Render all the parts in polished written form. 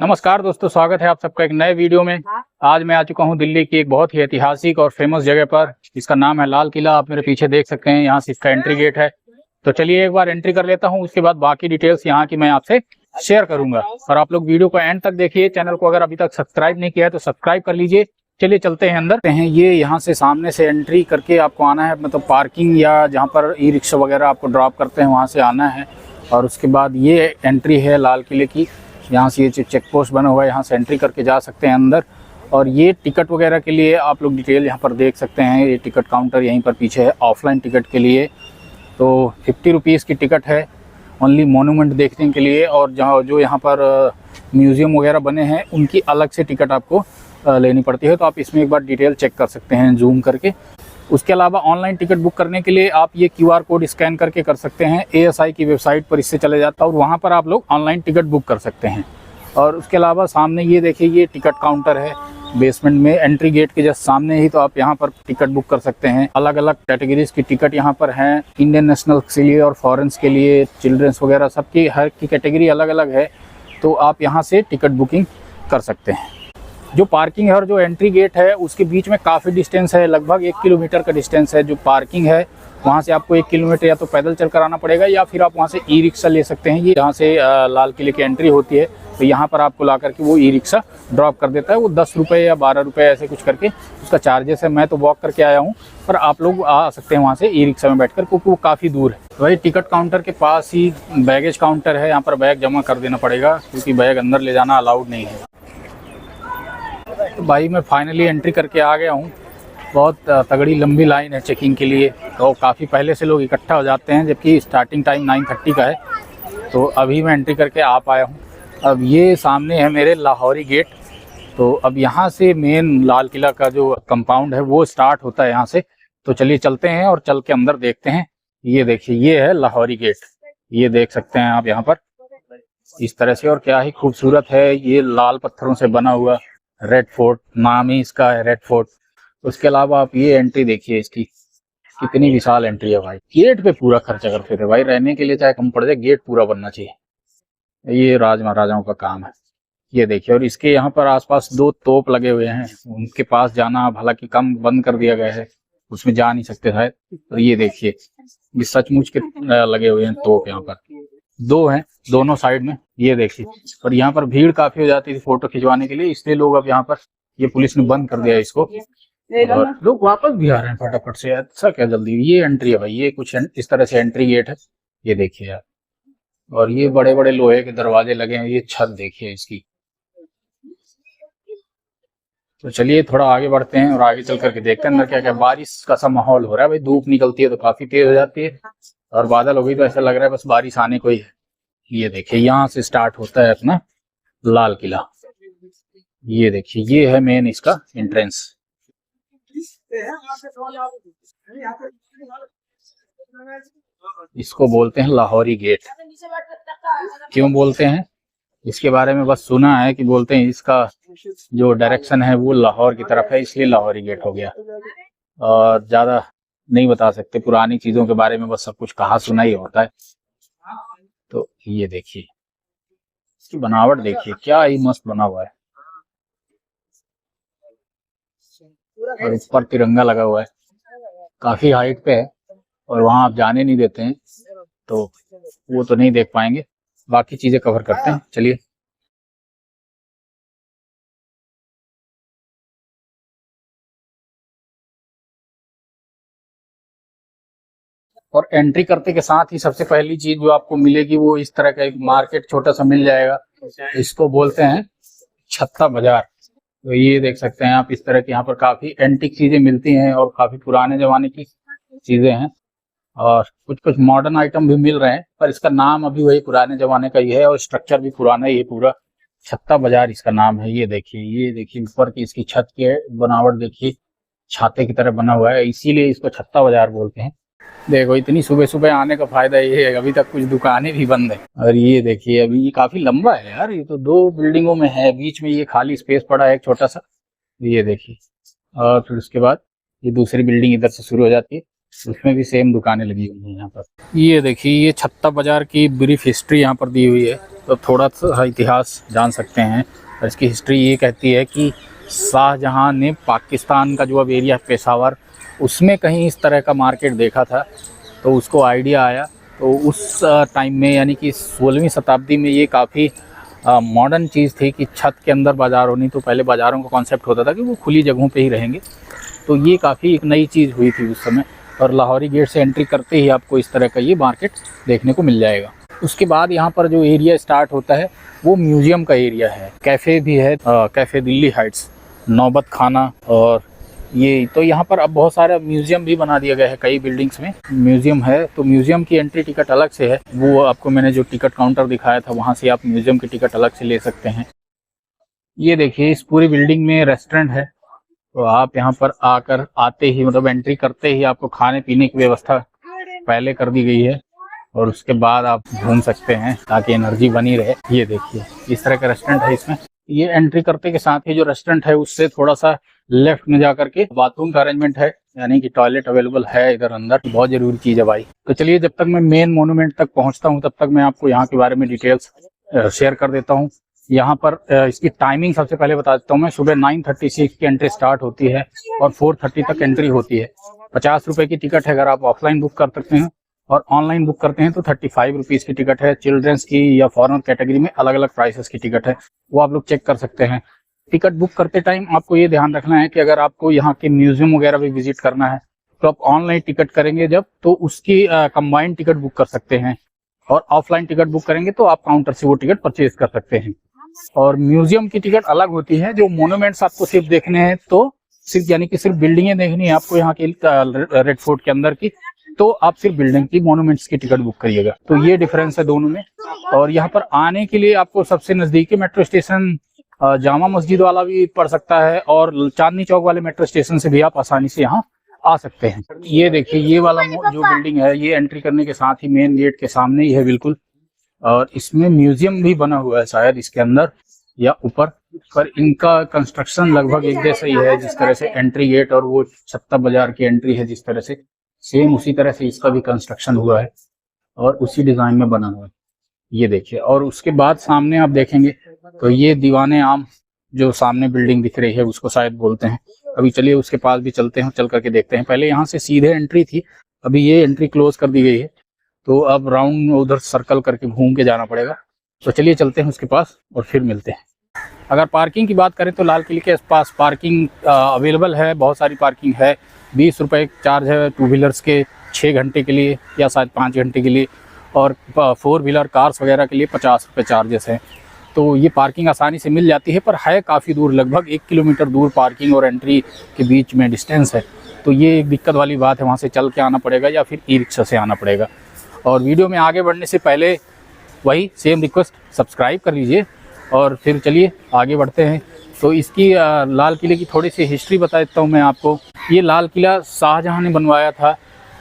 नमस्कार दोस्तों, स्वागत है आप सबका एक नए वीडियो में। आज मैं आ चुका हूं दिल्ली की एक बहुत ही ऐतिहासिक और फेमस जगह पर। इसका नाम है लाल किला। आप मेरे पीछे देख सकते हैं, यहाँ से इसका एंट्री गेट है। तो चलिए एक बार एंट्री कर लेता हूं, उसके बाद बाकी डिटेल्स यहाँ की मैं आपसे शेयर करूंगा। और आप लोग वीडियो को एंड तक देखिए। चैनल को अगर अभी तक सब्सक्राइब नहीं किया है तो सब्सक्राइब कर लीजिए। चलिए चलते हैं अंदर। ये यहाँ से सामने से एंट्री करके आपको आना है, मतलब पार्किंग या जहाँ पर ई रिक्शा वगैरह आपको ड्रॉप करते हैं वहाँ से आना है। और उसके बाद ये एंट्री है लाल किले की। यहाँ से ये चेक पोस्ट बना हुआ है, यहाँ से एंट्री करके जा सकते हैं अंदर। और ये टिकट वगैरह के लिए आप लोग डिटेल यहाँ पर देख सकते हैं। ये टिकट काउंटर यहीं पर पीछे है। ऑफलाइन टिकट के लिए तो 50 रुपीज़ की टिकट है ओनली मॉन्यूमेंट देखने के लिए। और जहाँ जो यहाँ पर म्यूज़ियम वगैरह बने हैं उनकी अलग से टिकट आपको लेनी पड़ती है। तो आप इसमें एक बार डिटेल चेक कर सकते हैं जूम करके। उसके अलावा ऑनलाइन टिकट बुक करने के लिए आप ये QR कोड स्कैन करके कर सकते हैं। ASI की वेबसाइट पर इससे चले जाता है और वहाँ पर आप लोग ऑनलाइन टिकट बुक कर सकते हैं। और उसके अलावा सामने ये देखिए, ये टिकट काउंटर है बेसमेंट में, एंट्री गेट के जस्ट सामने ही। तो आप यहाँ पर टिकट बुक कर सकते हैं। अलग अलग कैटेगरीज की टिकट यहाँ पर हैं, इंडियन नेशनल के लिए और फॉरेन्स के लिए, चिल्ड्रंस वगैरह सबकी हर की कैटेगरी अलग अलग है। तो आप यहाँ से टिकट बुकिंग कर सकते हैं। जो पार्किंग है और जो एंट्री गेट है उसके बीच में काफ़ी डिस्टेंस है, लगभग 1 किलोमीटर का डिस्टेंस है। जो पार्किंग है वहाँ से आपको 1 किलोमीटर या तो पैदल चल कर आना पड़ेगा या फिर आप वहाँ से ई रिक्शा ले सकते हैं। ये जहाँ से लाल किले की एंट्री होती है तो यहाँ पर आपको ला करके वो ई रिक्शा ड्रॉप कर देता है। वो 10 रुपये या 12 रुपये ऐसे कुछ करके उसका चार्जेस है। मैं तो वॉक करके आया हूँ, पर आप लोग आ सकते हैं वहाँ से ई रिक्शा में बैठकर, क्योंकि वो काफ़ी दूर है। वही टिकट काउंटर के पास ही बैगेज काउंटर है। यहाँ पर बैग जमा कर देना पड़ेगा क्योंकि बैग अंदर ले जाना अलाउड नहीं है। तो भाई मैं फाइनली एंट्री करके आ गया हूँ। बहुत तगड़ी लंबी लाइन है चेकिंग के लिए। तो काफ़ी पहले से लोग इकट्ठा हो जाते हैं, जबकि स्टार्टिंग टाइम 9:30 का है। तो अभी मैं एंट्री करके आ पाया हूँ। अब ये सामने है मेरे लाहौरी गेट। तो अब यहाँ से मेन लाल किला का जो कंपाउंड है वो स्टार्ट होता है यहाँ से। तो चलिए चलते हैं और चल के अंदर देखते हैं। ये देखिए, ये है लाहौरी गेट। ये देख सकते हैं आप यहाँ पर इस तरह से। और क्या ही खूबसूरत है, ये लाल पत्थरों से बना हुआ रेड फोर्ट, नाम ही इसका है रेड फोर्ट। उसके अलावा आप ये एंट्री देखिए, इसकी कितनी विशाल एंट्री है भाई। गेट पे पूरा खर्चा करते थे भाई, रहने के लिए चाहे कम पड़ जाए, गेट पूरा बनना चाहिए। ये राज महाराजाओं का काम है। ये देखिए, और इसके यहाँ पर आसपास 2 तोप लगे हुए हैं। उनके पास जाना हालांकि कम बंद कर दिया गया है, उसमें जा नहीं सकते शायद। तो ये देखिए, ये सचमुच के लगे हुए हैं तोप। यहाँ पर 2 हैं दोनों साइड में। ये देखिए, और यहाँ पर भीड़ काफी हो जाती थी फोटो खिंचवाने के लिए, इसलिए लोग अब यहाँ पर, ये पुलिस ने बंद कर दिया इसको। और लोग वापस भी आ रहे हैं फटाफट से। अच्छा क्या जल्दी। ये एंट्री है भाई, ये कुछ इस तरह से एंट्री गेट है। ये देखिए यार, और ये बड़े बड़े लोहे के दरवाजे लगे हैं। ये छत देखिए इसकी। तो चलिए थोड़ा आगे बढ़ते हैं और आगे चल करके देखते हैं अंदर क्या क्या। बारिश का सा माहौल हो रहा है भाई, धूप निकलती है तो काफी तेज हो जाती है, और बादल हो गई तो ऐसा लग रहा है बस बारिश आने को ही है। ये देखिए, यहाँ से स्टार्ट होता है अपना लाल किला। ये देखिए, ये है मेन इसका एंट्रेंस। इसको बोलते हैं लाहौरी गेट। क्यों बोलते हैं इसके बारे में बस सुना है कि बोलते हैं इसका जो डायरेक्शन है वो लाहौर की तरफ है, इसलिए लाहौरी गेट हो गया। और ज्यादा नहीं बता सकते पुरानी चीजों के बारे में, बस सब कुछ कहा सुना ही होता है। तो ये देखिए, इसकी बनावट देखिए, क्या ही मस्त बना हुआ है। और ऊपर तिरंगा लगा हुआ है, काफी हाइट पे है, और वहां आप जाने नहीं देते हैं तो वो तो नहीं देख पाएंगे। बाकी चीजें कवर करते हैं, चलिए। और एंट्री करते के साथ ही सबसे पहली चीज जो आपको मिलेगी वो इस तरह का एक मार्केट छोटा सा मिल जाएगा। इसको बोलते हैं छत्ता बाजार। तो ये देख सकते हैं आप, इस तरह की यहाँ पर काफी एंटीक चीजें मिलती हैं और काफी पुराने जमाने की चीजें हैं। और कुछ कुछ मॉडर्न आइटम भी मिल रहे हैं, पर इसका नाम अभी वही पुराने जमाने का ही है और स्ट्रक्चर भी पुराना ही है पूरा। छत्ता बाजार इसका नाम है। ये देखिए ऊपर की इसकी छत की बनावट देखिए, छाते की तरह बना हुआ है, इसीलिए इसको छत्ता बाजार बोलते हैं। देखो, इतनी सुबह सुबह आने का फायदा ये है, अभी तक कुछ दुकानें भी बंद है। और ये देखिए, अभी ये काफी लंबा है यार, ये तो 2 बिल्डिंगों में है, बीच में ये खाली स्पेस पड़ा है एक छोटा सा। ये देखिए, और फिर उसके बाद ये दूसरी बिल्डिंग इधर से शुरू हो जाती है, उसमें भी सेम दुकानें लगी हुई हैं यहाँ पर। ये देखिए, ये छत्ता बाजार की ब्रीफ हिस्ट्री यहाँ पर दी हुई है। तो थोड़ा सा इतिहास जान सकते हैं। और इसकी हिस्ट्री ये कहती है कि शाहजहां ने पाकिस्तान का जो अब एरिया है पेशावर, उसमें कहीं इस तरह का मार्केट देखा था, तो उसको आइडिया आया। तो उस टाइम में यानी कि 16वीं शताब्दी में ये काफ़ी मॉडर्न चीज़ थी कि छत के अंदर बाज़ार होनी। तो पहले बाज़ारों का कॉन्सेप्ट होता था कि वो खुली जगहों पे ही रहेंगे, तो ये काफ़ी एक नई चीज़ हुई थी उस समय। और लाहौरी गेट से एंट्री करते ही आपको इस तरह का ये मार्केट देखने को मिल जाएगा। उसके बाद यहाँ पर जो एरिया स्टार्ट होता है वो म्यूज़ियम का एरिया है, कैफ़े भी है, कैफ़े दिल्ली हाइट्स, नौबत खाना। और ये तो यहाँ पर अब बहुत सारा म्यूज़ियम भी बना दिया गया है, कई बिल्डिंग्स में म्यूज़ियम है। तो म्यूज़ियम की एंट्री टिकट अलग से है, वो आपको मैंने जो टिकट काउंटर दिखाया था वहाँ से आप म्यूज़ियम की टिकट अलग से ले सकते हैं। ये देखिए इस पूरी बिल्डिंग में रेस्टोरेंट है, तो आप यहाँ पर आकर आते ही मतलब एंट्री करते ही आपको खाने पीने की व्यवस्था पहले कर दी गई है, और उसके बाद आप घूम सकते हैं ताकि एनर्जी बनी रहे। ये देखिए इस तरह का रेस्टोरेंट है इसमें। ये एंट्री करते के साथ ही जो रेस्टोरेंट है उससे थोड़ा सा लेफ्ट में जाकर के बाथरूम का अरेंजमेंट है, यानी कि टॉयलेट अवेलेबल है इधर अंदर। बहुत जरूरी चीज़ है भाई। तो चलिए जब तक मैं मेन मोनूमेंट तक पहुँचता हूँ तब तक मैं आपको यहाँ के बारे में डिटेल्स शेयर कर देता हूँ। यहाँ पर इसकी टाइमिंग सबसे पहले बता देता हूँ मैं। सुबह 9:36 की एंट्री स्टार्ट होती है और 4:30 तक एंट्री होती है। 50 रुपये की टिकट है अगर आप ऑफलाइन बुक कर सकते हैं, और ऑनलाइन बुक करते हैं तो 35 रुपीज़ की टिकट है। चिल्ड्रंस की या फॉरेनर कैटेगरी में अलग अलग प्राइसेस की टिकट है, वो आप लोग चेक कर सकते हैं। टिकट बुक करते टाइम आपको ये ध्यान रखना है कि अगर आपको यहाँ के म्यूजियम वगैरह भी विजिट करना है तो आप ऑनलाइन टिकट करेंगे जब, तो उसकी कंबाइंड टिकट बुक कर सकते हैं, और ऑफलाइन टिकट बुक करेंगे तो आप काउंटर से वो टिकट परचेज कर सकते हैं। और म्यूजियम की टिकट अलग होती है। जो मोन्यूमेंट्स आपको सिर्फ देखने हैं तो सिर्फ यानी कि सिर्फ बिल्डिंगें देखनी है आपको यहाँ की रेड फोर्ट के अंदर की, तो आप सिर्फ बिल्डिंग की मोन्यूमेंट्स की टिकट बुक करिएगा। तो ये डिफरेंस है दोनों में। और यहाँ पर आने के लिए आपको सबसे नजदीकी मेट्रो स्टेशन जामा मस्जिद वाला भी पड़ सकता है, और चांदनी चौक वाले मेट्रो स्टेशन से भी आप आसानी से यहाँ आ सकते हैं। ये देखिए ये वाला जो बिल्डिंग है ये एंट्री करने के साथ ही मेन गेट के सामने ही है बिल्कुल, और इसमें म्यूजियम भी बना हुआ है शायद इसके अंदर या ऊपर, पर इनका कंस्ट्रक्शन लगभग एक जैसा ही है। जिस तरह से एंट्री गेट और वो छत्ता बाजार की एंट्री है जिस तरह से, सेम उसी तरह से इसका भी कंस्ट्रक्शन हुआ है और उसी डिजाइन में बना हुआ है। ये देखिए, और उसके बाद सामने आप देखेंगे तो ये दीवाने आम जो सामने बिल्डिंग दिख रही है उसको शायद बोलते हैं। अभी चलिए उसके पास भी चलते हैं, चल करके देखते हैं। पहले यहाँ से सीधे एंट्री थी, अभी ये एंट्री क्लोज कर दी गई है, तो अब राउंड उधर सर्कल करके घूम के जाना पड़ेगा। तो चलिए चलते हैं उसके पास और फिर मिलते हैं। अगर पार्किंग की बात करें तो लाल किले के पास पार्किंग अवेलेबल है, बहुत सारी पार्किंग है। 20 रुपये चार्ज है टू व्हीलर्स के 6 घंटे के लिए या शायद 5 घंटे के लिए, और 4 व्हीलर कार्स वगैरह के लिए 50 रुपये चार्जेस हैं। तो ये पार्किंग आसानी से मिल जाती है, पर है काफ़ी दूर, लगभग 1 किलोमीटर दूर पार्किंग और एंट्री के बीच में डिस्टेंस है। तो ये एक दिक्कत वाली बात है, वहाँ से चल के आना पड़ेगा या फिर ई रिक्शा से आना पड़ेगा। और वीडियो में आगे बढ़ने से पहले वही सेम रिक्वेस्ट, सब्सक्राइब कर लीजिए और फिर चलिए आगे बढ़ते हैं। तो इसकी लाल किले की थोड़ी सी हिस्ट्री बता देता हूँ मैं आपको। ये लाल किला शाहजहां ने बनवाया था।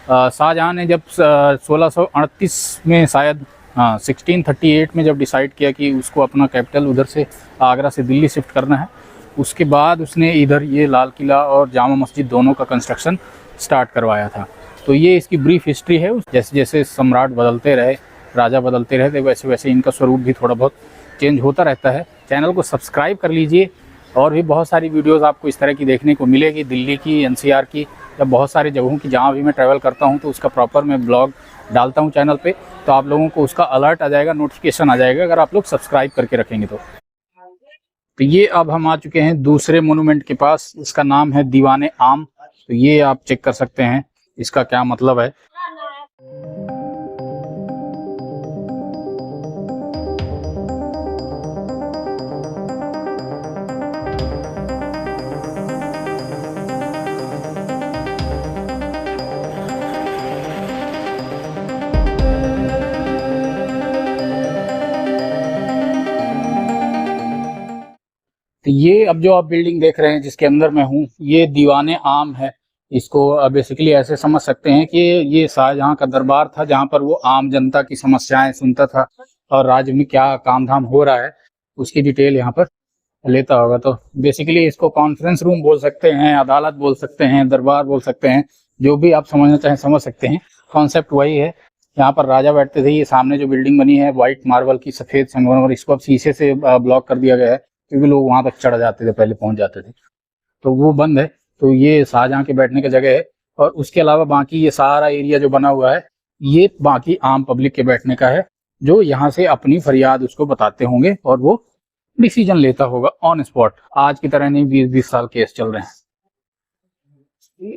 शाहजहां ने जब 1638 में शायद 1638 में जब डिसाइड किया कि उसको अपना कैपिटल उधर से आगरा से दिल्ली शिफ्ट करना है, उसके बाद उसने इधर ये लाल किला और जामा मस्जिद दोनों का कंस्ट्रक्शन स्टार्ट करवाया था। तो ये इसकी ब्रीफ हिस्ट्री है। जैसे जैसे सम्राट बदलते रहे, राजा बदलते रहे, तो वैसे वैसे इनका स्वरूप भी थोड़ा बहुत चेंज होता रहता है। चैनल को सब्सक्राइब कर लीजिए, और भी बहुत सारी वीडियोस आपको इस तरह की देखने को मिलेगी, दिल्ली की, एनसीआर की, या बहुत सारी जगहों की जहाँ भी मैं ट्रैवल करता हूँ तो उसका प्रॉपर मैं ब्लॉग डालता हूँ चैनल पे, तो आप लोगों को उसका अलर्ट आ जाएगा, नोटिफिकेशन आ जाएगा अगर आप लोग सब्सक्राइब करके रखेंगे तो। ये अब हम आ चुके हैं दूसरे मोनूमेंट के पास, इसका नाम है दीवाने आम। तो ये आप चेक कर सकते हैं इसका क्या मतलब है। तो ये अब जो आप बिल्डिंग देख रहे हैं जिसके अंदर मैं हूँ, ये दीवाने आम है। इसको बेसिकली ऐसे समझ सकते हैं कि ये शाहजहां का दरबार था जहाँ पर वो आम जनता की समस्याएं सुनता था और राज्य में क्या काम धाम हो रहा है उसकी डिटेल यहाँ पर लेता होगा। तो बेसिकली इसको कॉन्फ्रेंस रूम बोल सकते हैं, अदालत बोल सकते हैं, दरबार बोल सकते हैं, जो भी आप समझना चाहें समझ सकते हैं। कॉन्सेप्ट वही है। यहाँ पर राजा बैठते थे। ये सामने जो बिल्डिंग बनी है व्हाइट मार्बल की, सफेद संगमरमर, इसको अब शीशे से ब्लॉक कर दिया गया है क्योंकि लोग वहां तक चढ़ जाते थे, पहले पहुंच जाते थे, तो वो बंद है। तो ये शाहजहां के बैठने की जगह है। और उसके अलावा बाकी ये सारा एरिया जो बना हुआ है ये बाकी आम पब्लिक के बैठने का है, जो यहाँ से अपनी फरियाद उसको बताते होंगे और वो डिसीजन लेता होगा ऑन स्पॉट। आज की तरह नहीं 20-20 साल केस चल रहे हैं।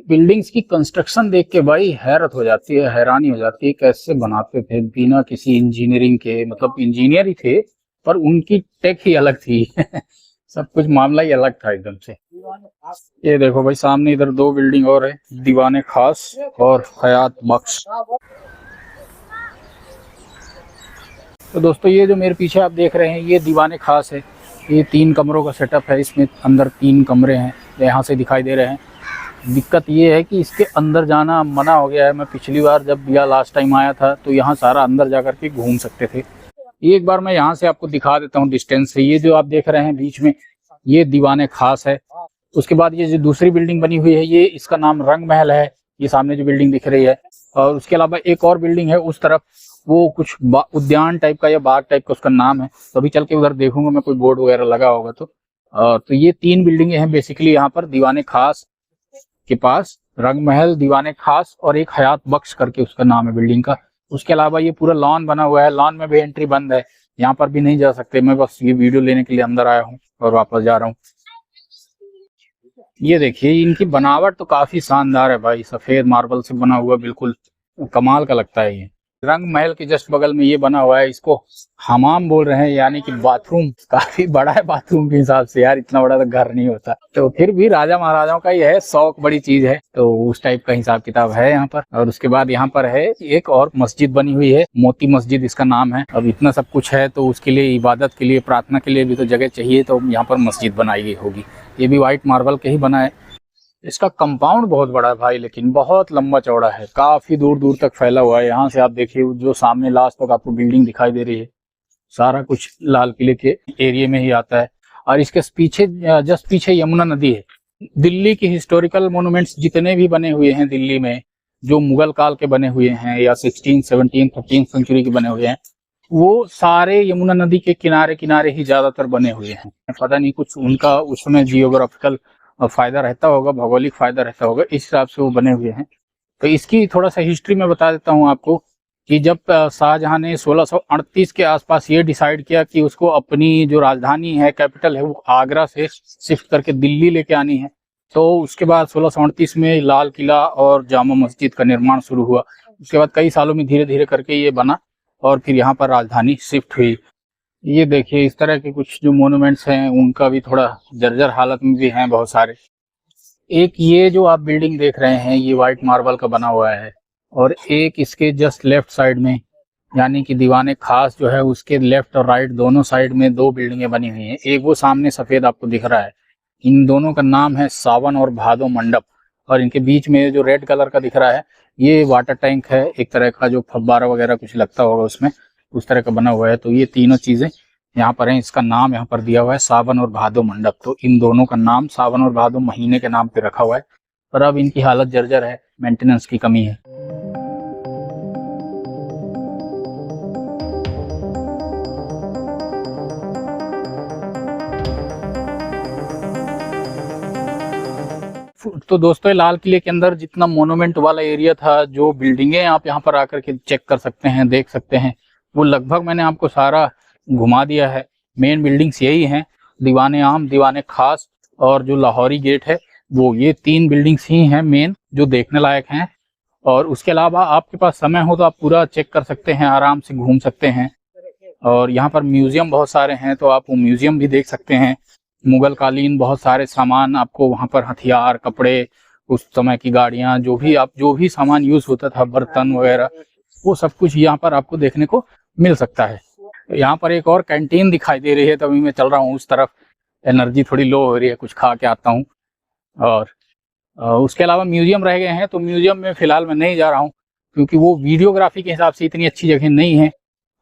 बिल्डिंग्स की कंस्ट्रक्शन देख के भाई हैरत हो जाती है, हैरानी हो जाती है, कैसे बनाते थे बिना किसी इंजीनियरिंग के। मतलब इंजीनियर ही थे पर उनकी टेक ही अलग थी सब कुछ मामला ही अलग था एकदम से। ये देखो भाई सामने इधर 2 बिल्डिंग और है, दीवाने खास और हयात बख्श। तो दोस्तों ये जो मेरे पीछे आप देख रहे हैं ये दीवाने खास है। ये 3 कमरों का सेटअप है, इसमें अंदर 3 कमरे हैं, यहाँ से दिखाई दे रहे हैं। दिक्कत ये है कि इसके अंदर जाना मना हो गया है। मैं पिछली बार जब या लास्ट टाइम आया था तो यहाँ सारा अंदर जाकर के घूम सकते थे। एक बार मैं यहाँ से आपको दिखा देता हूँ डिस्टेंस से। ये जो आप देख रहे हैं बीच में ये दीवाने खास है। उसके बाद ये जो दूसरी बिल्डिंग बनी हुई है ये इसका नाम रंग महल है, ये सामने जो बिल्डिंग दिख रही है। और उसके अलावा एक और बिल्डिंग है उस तरफ, वो कुछ उद्यान टाइप का या बाग टाइप का उसका नाम है। तो अभी चल के उधर देखूंगा मैं, कोई बोर्ड वगैरह लगा होगा तो ये 3 बिल्डिंगें हैं बेसिकली यहाँ पर दीवाने खास के पास। रंग महल, दीवाने खास और एक हयात बख्श करके उसका नाम है बिल्डिंग का। उसके अलावा ये पूरा लॉन बना हुआ है, लॉन में भी एंट्री बंद है, यहाँ पर भी नहीं जा सकते। मैं बस ये वीडियो लेने के लिए अंदर आया हूँ और वापस जा रहा हूँ। ये देखिए इनकी बनावट तो काफी शानदार है भाई, सफेद मार्बल से बना हुआ, बिल्कुल कमाल का लगता है। ये रंग महल के जस्ट बगल में ये बना हुआ है, इसको हमाम बोल रहे हैं, यानी कि बाथरूम। काफी बड़ा है बाथरूम के हिसाब से, यार इतना बड़ा तो घर नहीं होता। तो फिर भी राजा महाराजाओं का ये है, शौक बड़ी चीज है, तो उस टाइप का हिसाब किताब है यहाँ पर। और उसके बाद यहाँ पर है एक और मस्जिद बनी हुई है, मोती मस्जिद इसका नाम है। अब इतना सब कुछ है तो उसके लिए इबादत के लिए, प्रार्थना के लिए भी तो जगह चाहिए, तो यहाँ पर मस्जिद बनाई गई होगी। ये भी व्हाइट मार्बल के ही बना है। इसका कंपाउंड बहुत बड़ा है भाई, लेकिन बहुत लंबा चौड़ा है, काफी दूर दूर तक फैला हुआ है। यहाँ से आप देखिए जो सामने लास्ट तक आपको बिल्डिंग दिखाई दे रही है, सारा कुछ लाल किले के एरिया में ही आता है। और इसके पीछे, जस्ट पीछे यमुना नदी है। दिल्ली के हिस्टोरिकल मोन्यूमेंट्स जितने भी बने हुए हैं दिल्ली में, जो मुगल काल के बने हुए हैं या 16, 17, 13 सेंचुरी के बने हुए हैं, वो सारे यमुना नदी के किनारे किनारे ही ज्यादातर बने हुए हैं। पता नहीं कुछ उनका उसमें जियोग्राफिकल फायदा रहता होगा, भौगोलिक फायदा रहता होगा, इस हिसाब से वो बने हुए हैं। तो इसकी थोड़ा सा हिस्ट्री में बता देता हूँ आपको कि जब शाहजहां ने 1638 के आसपास ये डिसाइड किया कि उसको अपनी जो राजधानी है, कैपिटल है, वो आगरा से शिफ्ट करके दिल्ली लेके आनी है, तो उसके बाद 1638 में लाल किला और जामा मस्जिद का निर्माण शुरू हुआ। उसके बाद कई सालों में धीरे धीरे करके ये बना और फिर यहाँ पर राजधानी शिफ्ट हुई। ये देखिए इस तरह के कुछ जो मोन्यूमेंट्स हैं उनका भी थोड़ा जर्जर हालत में भी हैं बहुत सारे। एक ये जो आप बिल्डिंग देख रहे हैं ये व्हाइट मार्बल का बना हुआ है, और एक इसके जस्ट लेफ्ट साइड में, यानी कि दीवाने खास जो है उसके लेफ्ट और राइट दोनों साइड में 2 बिल्डिंगें बनी हुई हैं। एक वो सामने सफेद आपको दिख रहा है, इन दोनों का नाम है सावन और भादो मंडप। और इनके बीच में जो रेड कलर का दिख रहा है ये वाटर टैंक है, एक तरह का जो फव्वारा वगैरह कुछ लगता होगा उसमें, उस तरह का बना हुआ है। तो ये तीनों चीजें यहाँ पर हैं। इसका नाम यहाँ पर दिया हुआ है सावन और भादो मंडप। तो इन दोनों का नाम सावन और भादो महीने के नाम पे रखा हुआ है, पर अब इनकी हालत जर्जर है, मेंटेनेंस की कमी है। तो दोस्तों लाल किले के अंदर जितना मोन्यूमेंट वाला एरिया था, जो बिल्डिंगें आप यहाँ पर आकर के चेक कर सकते हैं, देख सकते हैं, वो लगभग मैंने आपको सारा घुमा दिया है। मेन बिल्डिंग्स यही हैं, दीवाने आम, दीवाने खास और जो लाहौरी गेट है वो, ये 3 बिल्डिंग्स ही हैं मेन जो देखने लायक हैं। और उसके अलावा आपके पास समय हो तो आप पूरा चेक कर सकते हैं, आराम से घूम सकते हैं। और यहाँ पर म्यूजियम बहुत सारे हैं, तो आप वो म्यूजियम भी देख सकते हैं। मुगल कालीन बहुत सारे सामान आपको वहाँ पर, हथियार, कपड़े, उस समय की गाड़ियाँ, जो भी सामान यूज होता था, बर्तन वगैरह, वो सब कुछ यहाँ पर आपको देखने को मिल सकता है। यहाँ पर एक और कैंटीन दिखाई दे रही है, तभी मैं चल रहा हूँ उस तरफ, एनर्जी थोड़ी लो हो रही है, कुछ खा के आता हूँ। और उसके अलावा म्यूजियम रह गए हैं, तो म्यूजियम में फिलहाल मैं नहीं जा रहा हूँ क्योंकि वो वीडियोग्राफी के हिसाब से इतनी अच्छी जगह नहीं है,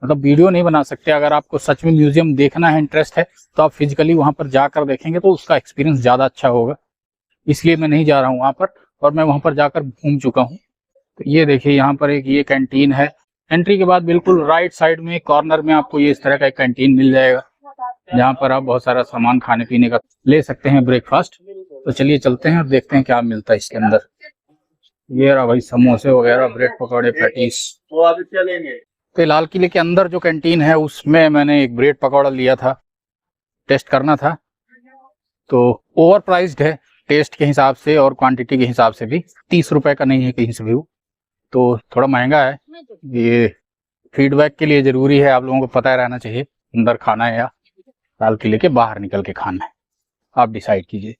मतलब वीडियो नहीं बना सकते। अगर आपको सच में म्यूजियम देखना है, इंटरेस्ट है, तो आप फिजिकली वहाँ पर जाकर देखेंगे तो उसका एक्सपीरियंस ज़्यादा अच्छा होगा, इसलिए मैं नहीं जा रहा हूँ वहाँ पर। और मैं वहाँ पर जाकर घूम चुका हूँ। तो ये देखिए यहाँ पर एक ये कैंटीन है, एंट्री के बाद बिल्कुल राइट साइड में कॉर्नर में आपको ये इस तरह का एक कैंटीन मिल जाएगा, जहाँ पर आप बहुत सारा सामान खाने पीने का ले सकते हैं, ब्रेकफास्ट। तो चलिए चलते हैं और देखते हैं क्या मिलता है इसके अंदर। ये रहा भाई समोसे वगैरह, ब्रेड पकौड़े, पैटीज। तो लाल किले के अंदर जो कैंटीन है उसमें मैंने एक ब्रेड पकौड़ा लिया था, टेस्ट करना था। तो ओवर प्राइस्ड है टेस्ट के हिसाब से और क्वांटिटी के हिसाब से भी, 30 रुपए का नहीं है कहीं से भी, तो थोड़ा महंगा है। ये फीडबैक के लिए जरूरी है, आप लोगों को पता रहना चाहिए अंदर खाना है या लाल किले के बाहर निकल के खाना है, आप डिसाइड कीजिए।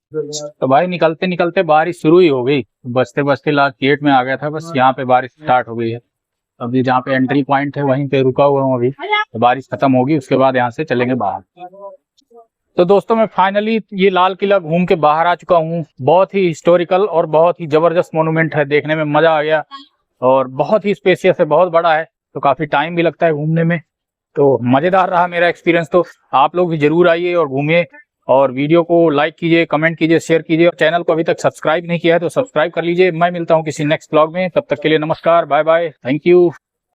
तो भाई निकलते निकलते बारिश शुरू ही हो गई, बजते बजते लास्ट गेट में आ गया था, बस यहाँ पे बारिश स्टार्ट हो गई है। अभी जहाँ पे एंट्री पॉइंट है वहीं पे रुका हुआ हूँ अभी, तो बारिश खत्म होगी उसके बाद यहाँ से चलेंगे बाहर। तो दोस्तों मैं फाइनली ये लाल किला घूम के बाहर आ चुका हूँ। बहुत ही हिस्टोरिकल और बहुत ही जबरदस्त मोनूमेंट है, देखने में मजा आ गया और बहुत ही स्पेशियस है, बहुत बड़ा है, तो काफी टाइम भी लगता है घूमने में। तो मजेदार रहा मेरा एक्सपीरियंस। तो आप लोग भी जरूर आइए और घूमिए, और वीडियो को लाइक कीजिए, कमेंट कीजिए, शेयर कीजिए, और चैनल को अभी तक सब्सक्राइब नहीं किया है तो सब्सक्राइब कर लीजिए। मैं मिलता हूँ किसी नेक्स्ट ब्लॉग में, तब तक के लिए नमस्कार, बाय बाय, थैंक यू।